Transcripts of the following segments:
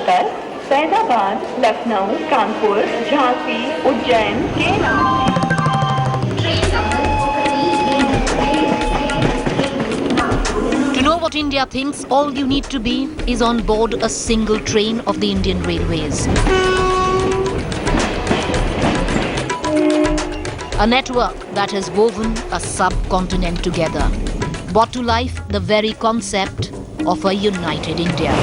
तक फैजाबाद, लखनऊ, कानपुर, झांसी, उज्जैन के नाम To know what India thinks, all you need to be is on board a single train of the Indian Railways. A network that has woven a subcontinent together, brought to life the very concept of a united India.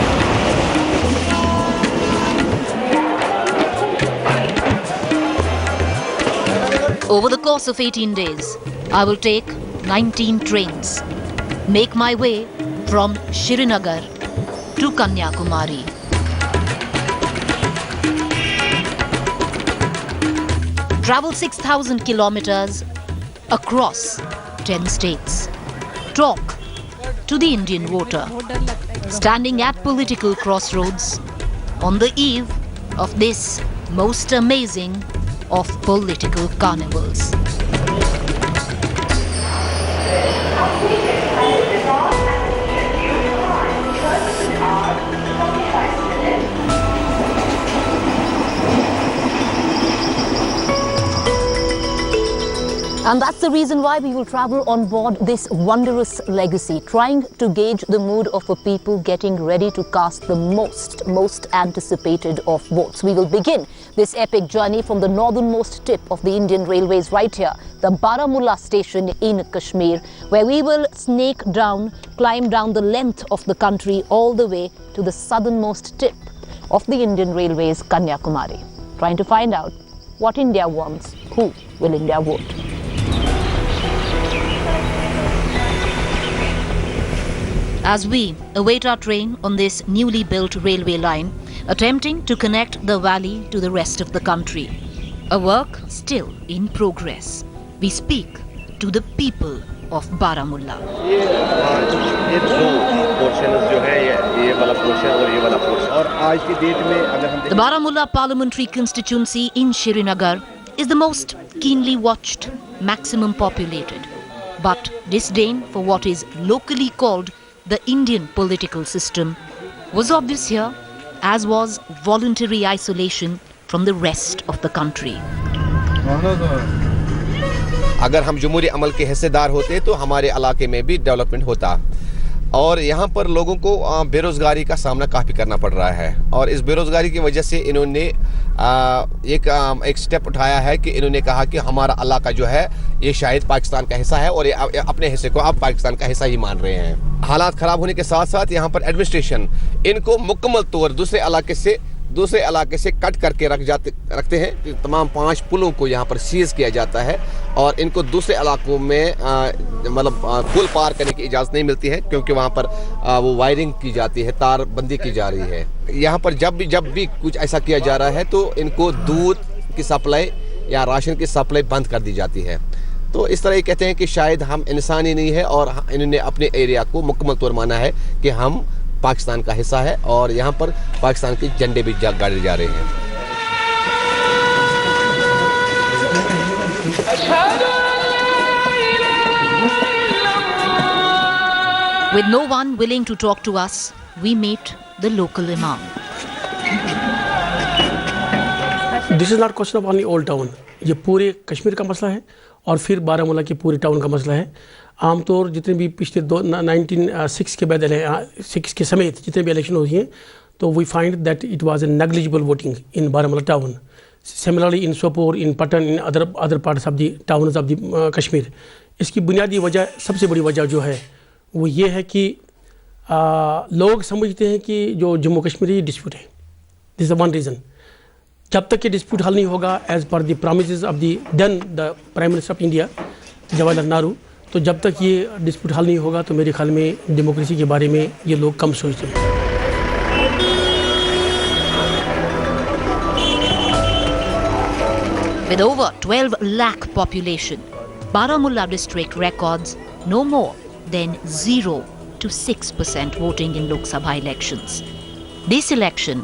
Over the course of 18 days, I will take 19 trains, make my way from Srinagar to Kanyakumari. Travel 6,000 kilometers across 10 states. Talk to the Indian voter, standing at political crossroads on the eve of this most amazing of political carnivals. And that's the reason why we will travel on board this wondrous legacy, trying to gauge the mood of a people getting ready to cast the most anticipated of votes. We will begin this epic journey from the northernmost tip of the Indian Railways right here, the Baramulla station in Kashmir, where we will climb down the length of the country all the way to the southernmost tip of the Indian Railways, Kanyakumari, trying to find out what India wants, who will India vote. As we await our train on this newly built railway line, attempting to connect the valley to the rest of the country, a work still in progress, we speak to the people of Baramulla. The Baramulla parliamentary constituency in Srinagar is the most keenly watched, maximum populated, but disdain for what is locally called the Indian political system was obvious here, as was voluntary isolation from the rest of the country. अगर हम जमहूरी अमल के हिस्सेदार होते तो हमारे इलाके में भी डेवलपमेंट होता और यहाँ पर लोगों को बेरोज़गारी का सामना काफ़ी करना पड़ रहा है और इस बेरोज़गारी की वजह से इन्होंने एक स्टेप उठाया है कि इन्होंने कहा कि हमारा इलाका जो है ये शायद पाकिस्तान का हिस्सा है और ये अपने हिस्से को अब पाकिस्तान का हिस्सा ही मान रहे हैं। हालात ख़राब होने के साथ साथ यहाँ पर एडमिनिस्ट्रेशन इनको मुकम्मल तौर दूसरे इलाके से कट करके रखते हैं कि तमाम 5 पुलों को यहाँ पर सीज किया जाता है और इनको दूसरे इलाकों में मतलब पुल पार करने की इजाज़त नहीं मिलती है क्योंकि वहाँ पर वो वायरिंग की जाती है, तार बंदी की जा रही है। यहाँ पर जब भी कुछ ऐसा किया जा रहा है तो इनको दूध की सप्लाई या राशन की सप्लाई बंद कर दी जाती है। तो इस तरह ये कहते हैं कि शायद हम इंसान ही नहीं है और इन्होंने अपने एरिया को मुकम्मल तौर माना है कि हम पाकिस्तान का हिस्सा है और यहाँ पर पाकिस्तान के झंडे भी गाड़े जा रहे हैं। With no one willing to talk to us, we meet the local imam. This is not question of only old town. ये पूरे कश्मीर का मसला है और फिर बारामूला की पूरी टाउन का मसला है। आमतौर जितने भी पिछले 1906 के बाद 6 के समेत जितने भी इलेक्शन हुई हैं तो we find that it was a negligible voting in Baramulla town, similarly in Sopore, in Pattan, in other parts of the towns of the Kashmir. इसकी बुनियादी वजह, सबसे बड़ी वजह जो है वो ये है कि लोग समझते हैं कि जो जम्मू कश्मीर डिस्प्यूट है, दिस इज वन रीज़न। जब तक ये डिस्प्यूट हल नहीं होगा as per the promises of the prime minister of India Jawaharlal Nehru, तो जब तक ये डिस्प्यूट हल नहीं होगा तो मेरे ख्याल में डेमोक्रेसी के बारे में ये लोग कम सोचते हैं। With over 12 lakh population, Baramulla district records no more than 0 to 6% voting in Lok Sabha elections. This election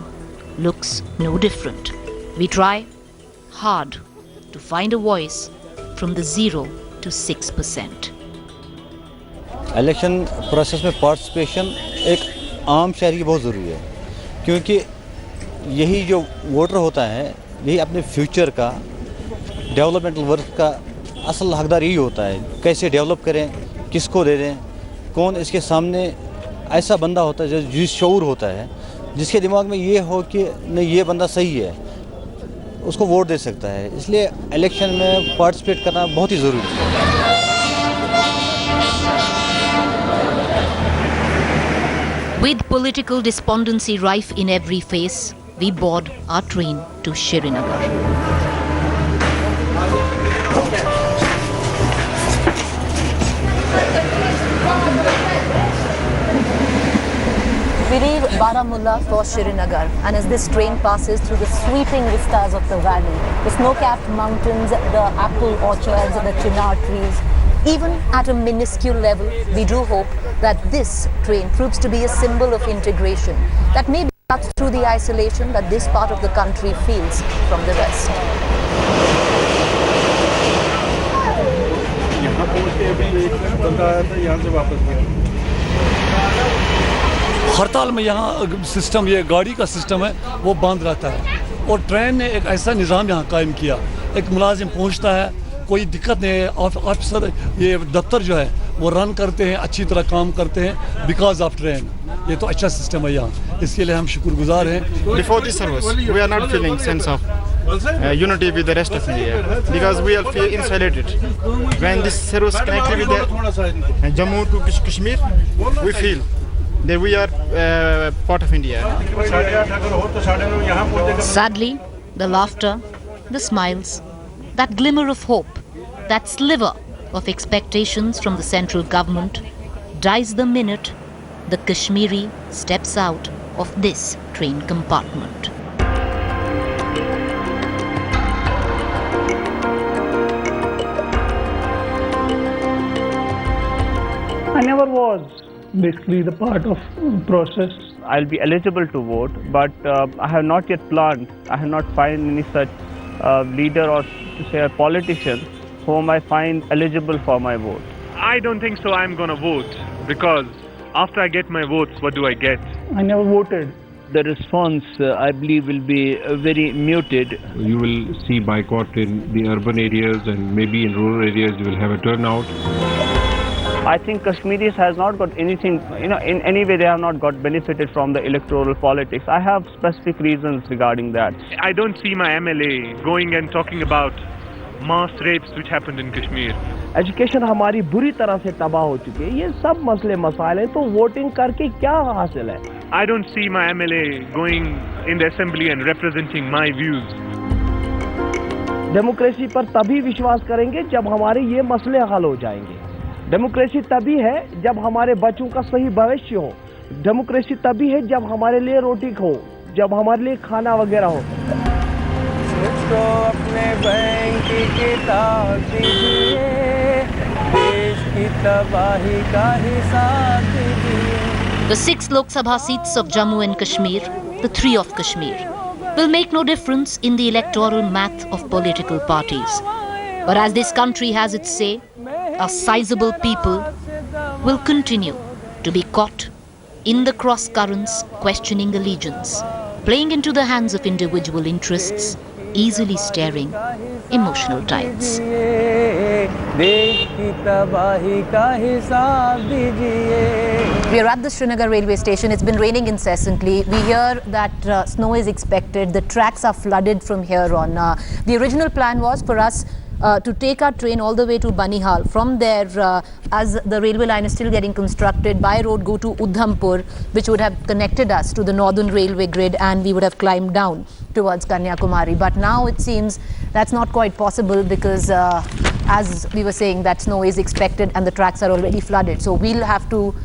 looks no different. We try hard to find a voice from the 0 to 6%. Election process में participation एक आम शहरी की बहुत ज़रूरी है क्योंकि यही जो वोटर होता है यही अपने फ्यूचर का डेवलपमेंटल वर्क का असल हकदार यही होता है। कैसे डेवलप करें, किसको दे दें, कौन इसके सामने ऐसा बंदा होता है जो जिस शऊर होता है, जिसके दिमाग में ये हो कि नहीं ये बंदा सही है, उसको वोट दे सकता है। इसलिए इलेक्शन में पार्टिसिपेट करना बहुत ही ज़रूरी है। With political despondency rife in every face, we board our train to Srinagar. We leave Baramulla for Srinagar, and as this train passes through the sweeping vistas of the valley, the snow-capped mountains, the apple orchards, the chinar trees, even at a minuscule level, we do hope that this train proves to be a symbol of integration that may cut through the isolation that this part of the country feels from the rest. हड़ताल में यहाँ system, ये गाड़ी का system है वो बंद रहता है और ट्रेन ने एक ऐसा निज़ाम यहाँ कायम किया। एक मुलाजिम पहुँचता है, कोई दिक्कत नहीं है, ऑफिसर ये दफ्तर जो है वो रन करते हैं, अच्छी तरह काम करते हैं बिकॉज ऑफ ट्रेन। ये तो अच्छा सिस्टम है यहाँ, इसके लिए हम शुक्रगुजार हैं। Before this service, we are not feeling sense of unity with the rest of India because we are feel insulated. When this service connected with the Jammu to Kashmir, we feel that we are part of India. Sadly, the laughter, the smiles, that glimmer of hope, that sliver of expectations from the central government dies the minute the Kashmiri steps out of this train compartment. I never was basically the part of process. I'll be eligible to vote, but I have not yet planned. I have not found any such leader or say a politician whom I find eligible for my vote. I don't think so I'm going to vote because after I get my votes, what do I get? I never voted. The response, I believe, will be very muted. You will see boycott in the urban areas and maybe in rural areas you will have a turnout. I think Kashmiris has not got anything, in any way they have not got benefited from the electoral politics. I have specific reasons regarding that. I don't see my MLA going and talking about mass rapes which happened in Kashmir. Education हमारी बुरी तरह से तबाह हो चुकी है। ये सब मसले मसाइल हैं, तो वोटिंग करके क्या हासिल है? I don't see my MLA going in the assembly and representing my views. Democracy पर तभी विश्वास करेंगे जब हमारे ये मसले हल हो जाएंगे। डेमोक्रेसी तभी है जब हमारे बच्चों का सही भविष्य हो। डेमोक्रेसी तभी है जब हमारे लिए रोटी हो, जब हमारे लिए खाना वगैरह हो। मुझको अपने बैंक की किताब दीजिए, देश की तबाही का हिसाब दीजिए। The 6 Lok Sabha seats of Jammu and Kashmir, the 3 of Kashmir, will make no difference in the electoral math of political parties. But as this country has its say, a sizable people will continue to be caught in the cross currents, questioning allegiance, playing into the hands of individual interests, easily steering emotional tides. We are at the Srinagar railway station. It's been raining incessantly. We hear that snow is expected. The tracks are flooded from here on. The original plan was for us to take our train all the way to Banihal. From there, as the railway line is still getting constructed, by road go to Udhampur, which would have connected us to the northern railway grid, and we would have climbed down towards Kanyakumari. But now it seems that's not quite possible because, as we were saying, that snow is expected and the tracks are already flooded. So we'll have to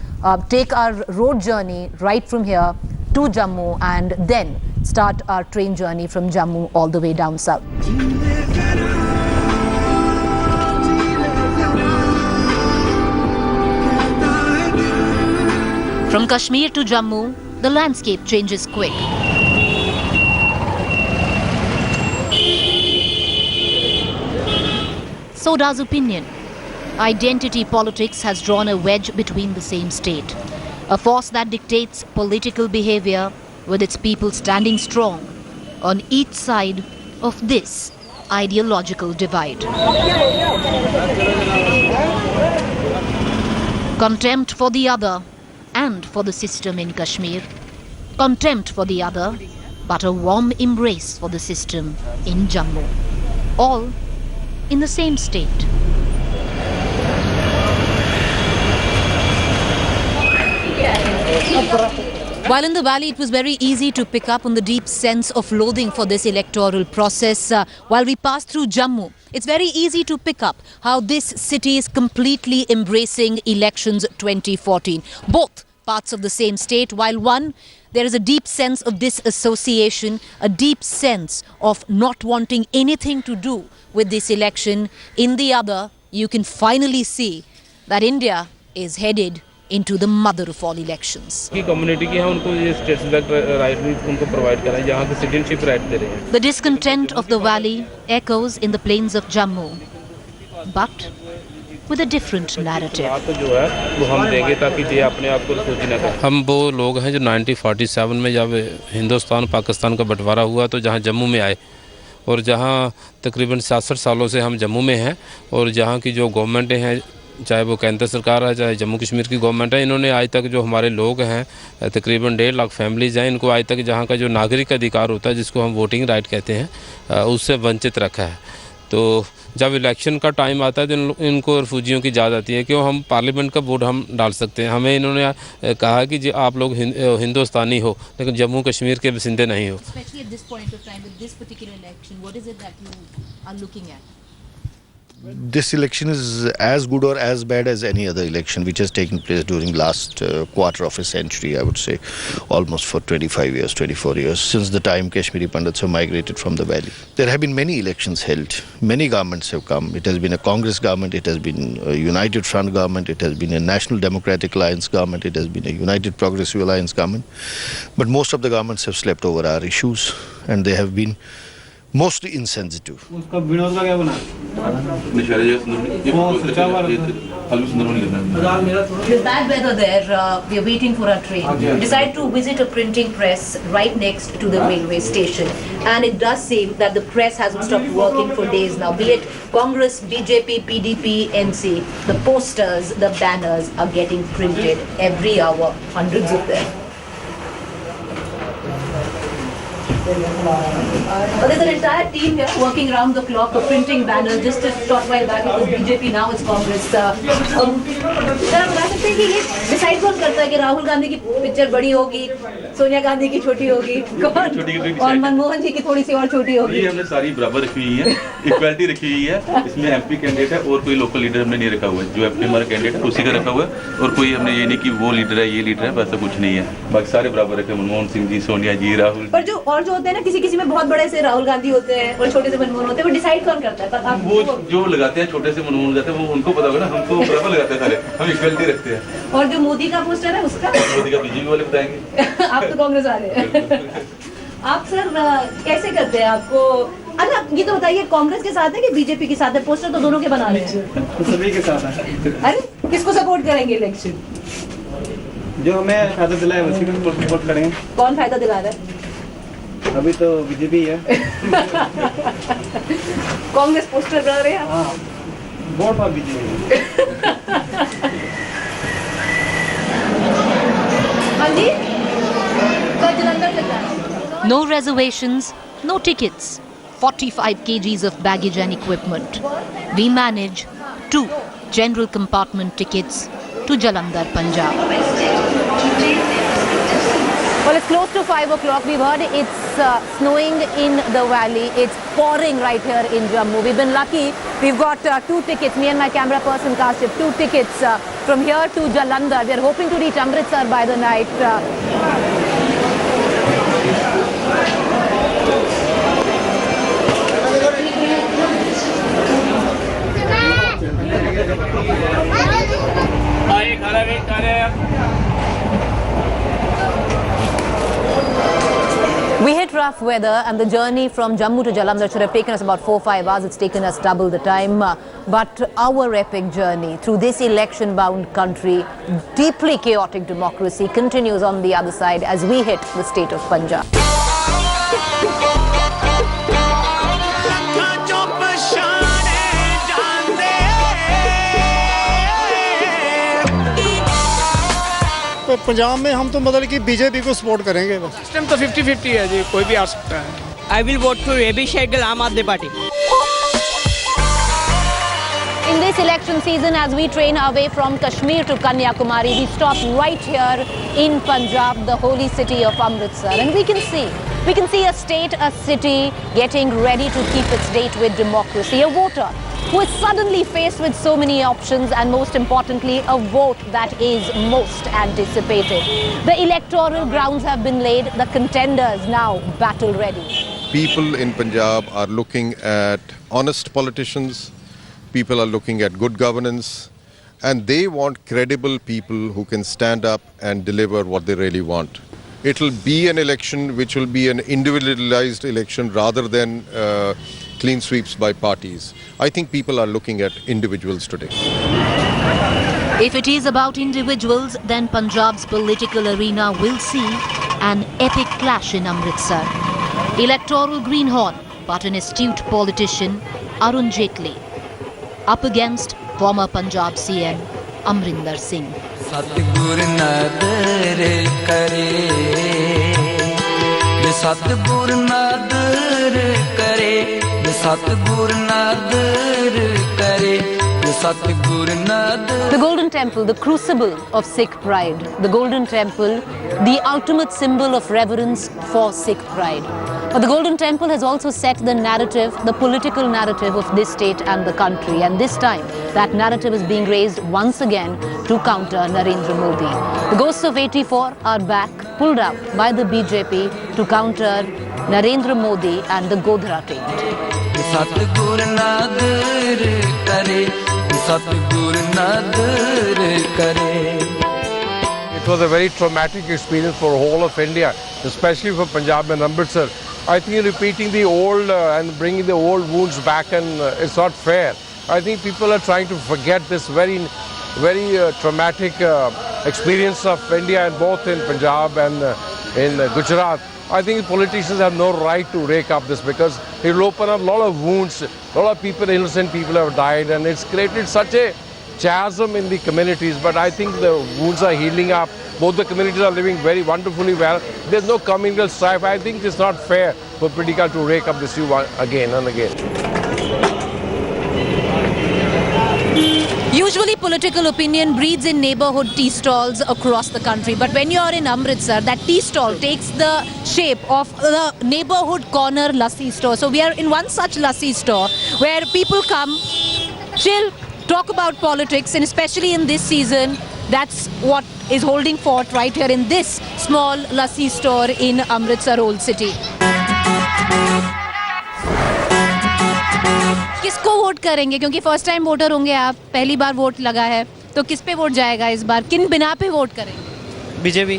take our road journey right from here to Jammu and then start our train journey from Jammu all the way down south. From Kashmir to Jammu, the landscape changes quick. So does opinion. Identity politics has drawn a wedge between the same state. A force that dictates political behavior with its people standing strong on each side of this ideological divide. Contempt for the other and for the system in Kashmir. Contempt for the other, but a warm embrace for the system in Jammu. All in the same state. While in the valley, it was very easy to pick up on the deep sense of loathing for this electoral process. While we pass through Jammu, it's very easy to pick up how this city is completely embracing elections 2014. Both parts of the same state, while one, there is a deep sense of disassociation, a deep sense of not wanting anything to do with this election. In the other, you can finally see that India is headed into the mother of all elections. की community की है उनको ये state select right भी उनको provide करा है, यहाँ के सिटीजनशिप राइट दे रहे हैं. The discontent of the valley echoes in the plains of Jammu, but with a different narrative. तो जो है वो हम देंगे ताकि ये अपने आप को सोचना करें. हम वो लोग हैं जो 1947 में जब हिंदुस्तान पाकिस्तान का बंटवारा हुआ तो जहाँ जम्मू में आए और जहाँ तकरीबन 67 सालों से हम जम्मू में हैं और जहाँ की जो गवर्नमेंटें हैं, चाहे वो केंद्र सरकार है चाहे जम्मू कश्मीर की गवर्नमेंट है, इन्होंने आज तक जो हमारे लोग हैं तकरीबन 1.5 लाख फैमिलीज़ हैं, इनको आज तक जहाँ का जो नागरिक अधिकार होता है जिसको हम वोटिंग राइट कहते हैं उससे वंचित रखा है. तो जब इलेक्शन का टाइम आता है तो इनको रिफ्यूजियों की याद आती है क्यों हम पार्लियामेंट का वोट हम डाल सकते हैं. हमें इन्होंने कहा कि जी आप लोग हिंदुस्तानी हो लेकिन जम्मू कश्मीर के बसिंदे नहीं हो. This election is as good or as bad as any other election which has taken place during last quarter of a century, I would say, almost for 25 years, 24 years, since the time Kashmiri Pandits have migrated from the valley. There have been many elections held, many governments have come. It has been a Congress government, it has been a United Front government, it has been a National Democratic Alliance government, it has been a United Progressive Alliance government. But most of the governments have slept over our issues and they have been mostly insensitive. With bad weather there, we are waiting for our train. We decided to visit a printing press right next to the railway station. And it does seem that the press hasn't stopped working for days now. Be it Congress, BJP, PDP, NC, the posters, the banners are getting printed every hour, hundreds of them. There's an entire team here working around the clock for printing banners. Just a short while back it was BJP, now it's Congress. Sir आप बता सकते हैं कि ये decide कौन करता है कि राहुल गांधी की पिक्चर बड़ी होगी, सोनिया गांधी की छोटी होगी, कौन और मनमोहन जी की थोड़ी सी और छोटी होगी? ये हमने सारी बराबर रखी हुई है, इक्वालिटी रखी हुई है. इसमें एमपी कैंडिडेट है और कोई लोकल लीडर हमने नहीं रखा हुआ है. जो एमपी हमारा कैंडिडेट है उसी का रखा हुआ है और कोई हमने ये नहीं कि वो लीडर है ये लीडर है, वैसा कुछ नहीं है. बाकी सारे बराबर रखे, मनमोहन सिंह जी, सोनिया जी, राहुल. पर जो होते हैं ना, किसी में बहुत बड़े से राहुल गांधी होते हैं और छोटे से मनमोहन होते हैं, वो डिसाइड कौन करता है? आप वो जो लगाते हैं छोटे से मनमोहन जाते हैं वो उनको पता होगा ना, हम तो बराबर लगाते हैं सारे, हम इक्वलिटी रखते हैं. और जो मोदी का पोस्टर है उसका मोदी का बीजेपी वाले बताएंगे. आप तो कांग्रेस वाले हैं. आप सर कैसे करते हैं? आपको अच्छा ये तो बताइए, कांग्रेस के साथ है कि बीजेपी के साथ है? पोस्टर तो दोनों के बना रहे हैं. सभी के साथ है. अरे किसको सपोर्ट करेंगे इलेक्शन? जो हमें फायदा दिलाए उसी को सपोर्ट करेंगे. कौन फायदा दिला रहा है? अभी तो बीजेपी है. कांग्रेस पोस्टर बना रहे हैं. हाँ, वोट पर बीजेपी. हाँ जी, तो जलंधर से जाना. No reservations, no tickets. 45 kgs of baggage and equipment. We manage 2 general compartment tickets to Jalandhar, Punjab. Well, it's close to 5 o'clock. We've heard it's snowing in the valley. It's pouring right here in Jammu. We've been lucky. We've got 2 tickets. Me and my camera person, Kashif, 2 tickets from here to Jalandhar. We're hoping to reach Amritsar by the night. We had tried rough weather, and the journey from Jammu to Jalandhar should have taken us about 4-5 hours. It's taken us double the time. But our epic journey through this election-bound country, deeply chaotic democracy, continues on the other side as we hit the state of Punjab. तो पंजाब में हम तो मतलब कि BJP को support करेंगे। System तो 50-50 है जी, कोई भी आ सकता है। I will vote for AB Shehgal, Aam Aadmi Party. In this election season, as we train our way from Kashmir to Kanyakumari, we stop right here in Punjab, the holy city of Amritsar, and we can see a state, a city getting ready to keep its date with democracy. A voter who is suddenly faced with so many options, and most importantly, a vote that is most anticipated. The electoral grounds have been laid, the contenders now battle ready. People in Punjab are looking at honest politicians, people are looking at good governance, and they want credible people who can stand up and deliver what they really want. It will be an election which will be an individualized election rather than clean sweeps by parties. I think people are looking at individuals today. If it is about individuals, then Punjab's political arena will see an epic clash in Amritsar. Electoral greenhorn, but an astute politician, Arun Jaitley, up against former Punjab CM Amrinder Singh. Satgur nadar kare, Satgur nadar kare, Satgur nadar kare. The Golden Temple, the crucible of Sikh pride. The Golden Temple, the ultimate symbol of reverence for Sikh pride. But the Golden Temple has also set the narrative, the political narrative of this state and the country. And this time, that narrative is being raised once again to counter Narendra Modi. The ghosts of 84 are back, pulled out by the BJP to counter Narendra Modi and the Godhra taint. Satgur nadar kare, Satgur nadar kare. It was a very traumatic experience for the whole of India, especially for Punjab and Amritsar. I think repeating the old and bringing the old wounds back, and it's not fair. I think people are trying to forget this very traumatic experience of India, and both in Punjab and in Gujarat. I think politicians have no right to rake up this, because it will open up a lot of wounds. A lot of people, innocent people have died, and it's created such a chasm in the communities. But I think the wounds are healing up. Both the communities are living very wonderfully well. There's no communal strife. I think it's not fair for political to rake up this issue again and again. Usually political opinion breeds in neighborhood tea stalls across the country. But when you're in Amritsar, that tea stall takes the shape of the neighborhood corner lassi store. So we are in one such lassi store where people come, chill, talk about politics, and especially in this season, that's what is holding forth right here in this small lassi store in Amritsar Old City. किसको vote करेंगे, क्योंकि first time voter होंगे आप, पहली बार vote लगा है, तो किस पे वोट जाएगा इस बार, किन बिना पे वोट करेंगे? बीजेपी।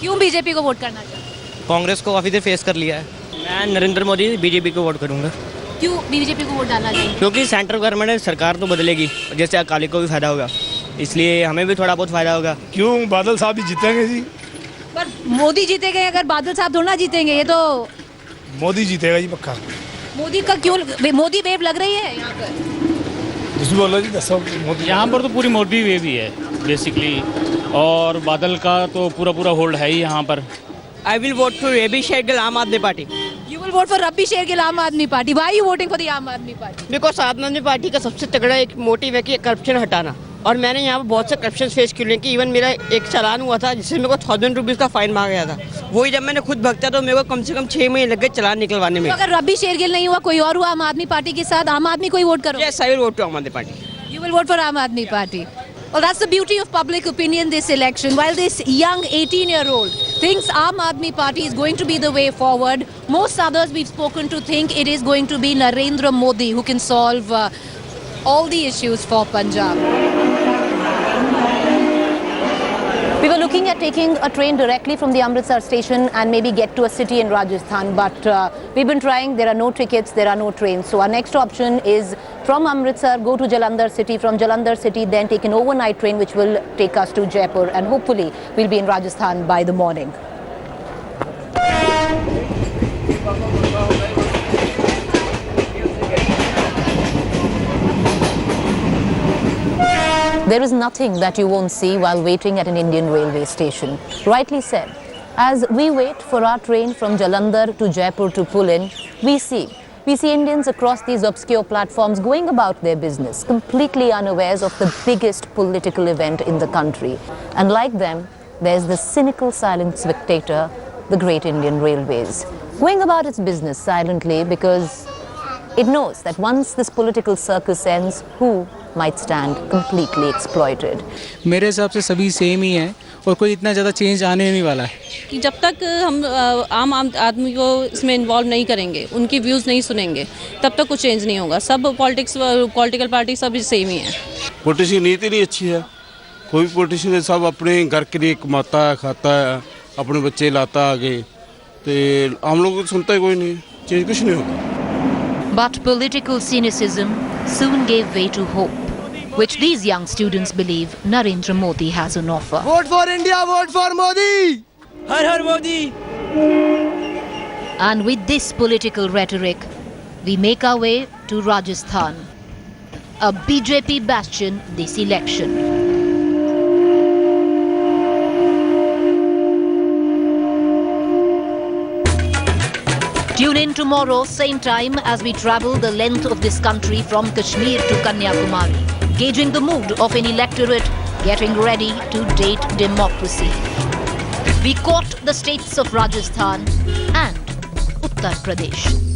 क्यों बीजेपी को वोट करना चाहते? कांग्रेस को काफ़ी देर फेस कर लिया है। मैं नरेंद्र मोदी बीजेपी को वोट करूंगा। क्यों बीजेपी को वोट डालना चाहिए? क्योंकि सेंट्रल गवर्नमेंट सरकार तो बदलेगी, जैसे अकाली को भी फायदा होगा, इसलिए हमें भी थोड़ा बहुत फायदा होगा। क्यों बादल साहब ही जीतेंगे जी। पर मोदी जीतेंगे, अगर बादल साहब थोड़ा जीतेंगे, ये तो मोदी जीतेगा जी पक्का। मोदी का क्यों, मोदी वेव लग रही है यहाँ पर? बोलो जी, दसो मोदी। यहाँ पर तो पूरी मोदी वेव ही है बेसिकली, और बादल का तो पूरा होल्ड है ही यहाँ पर। I will vote for AB Shehgal, Aam Aadmi Party. You will vote for Rabbi Shergill, Aam Aadmi Party. Why are you voting for the Aam Aadmi Party? Because Aam Aadmi Party का सबसे तगड़ा एक motive है कि corruption हटाना, और मैंने यहाँ पर बहुत से करप्शन फेस किए हैं कि इवन मेरा एक चालान हुआ था जिससे मेरे को 1000 रुपीज़ का फाइन मांगा गया था। वही जब मैंने खुद भगता तो मेरे को कम से कम 6 महीने लग गए चालान निकलवाने में। तो अगर रब्बी शेरगिल नहीं हुआ, कोई और हुआ आम आदमी पार्टी के साथ, आम आदमी को ही वोट करो? Yes, I will vote to Aam Aadmi Party. You will vote for Aam Aadmi Party. Well, that's the beauty of public opinion this election. While this young 18-year-old thinks Aam Aadmi Party is going to be the way forward, most others we've spoken to think it is going to be Narendra Modi who can solve all the issues for Punjab. were looking at taking a train directly from the Amritsar station and maybe get to a city in Rajasthan, but we've been trying. There are no tickets, there are no trains. So our next option is from Amritsar, go to Jalandhar city, from Jalandhar city then take an overnight train which will take us to Jaipur, and hopefully we'll be in Rajasthan by the morning. There is nothing that you won't see while waiting at an Indian railway station. Rightly said. As we wait for our train from Jalandhar to Jaipur to pull in, we see Indians across these obscure platforms going about their business, completely unawares of the biggest political event in the country. And like them, there's the cynical silent spectator, the Great Indian Railways, going about its business silently because it knows that once this political circus ends, who might stand completely exploited. मेरे हिसाब से सभी same ही हैं और कोई इतना ज़्यादा change आने नहीं वाला है कि जब तक हम आम आदमी को इसमें इन्वॉल्व नहीं करेंगे, उनकी व्यूज़ नहीं सुनेंगे, तब तक कुछ चेंज नहीं होगा. सब पॉलिटिकल पार्टी सब सेम ही हैं. पॉलिटिक्स की नीति नहीं अच्छी है. कोई भी पॉलिटिशियन सब अपने घर के लिए कमाता है, खाता है, अपने बच्चे लाता आगे, तो हम लोग सुनता ही कोई नहीं, चेंज कुछ नहीं होगा. But political cynicism soon gave way to hope, which these young students believe Narendra Modi has on offer. Vote for India, vote for Modi! Har Har Modi! And with this political rhetoric, we make our way to Rajasthan, a BJP bastion this election. Tune in tomorrow, same time, as we travel the length of this country from Kashmir to Kanyakumari, gauging the mood of an electorate getting ready to date democracy. We caught the states of Rajasthan and Uttar Pradesh.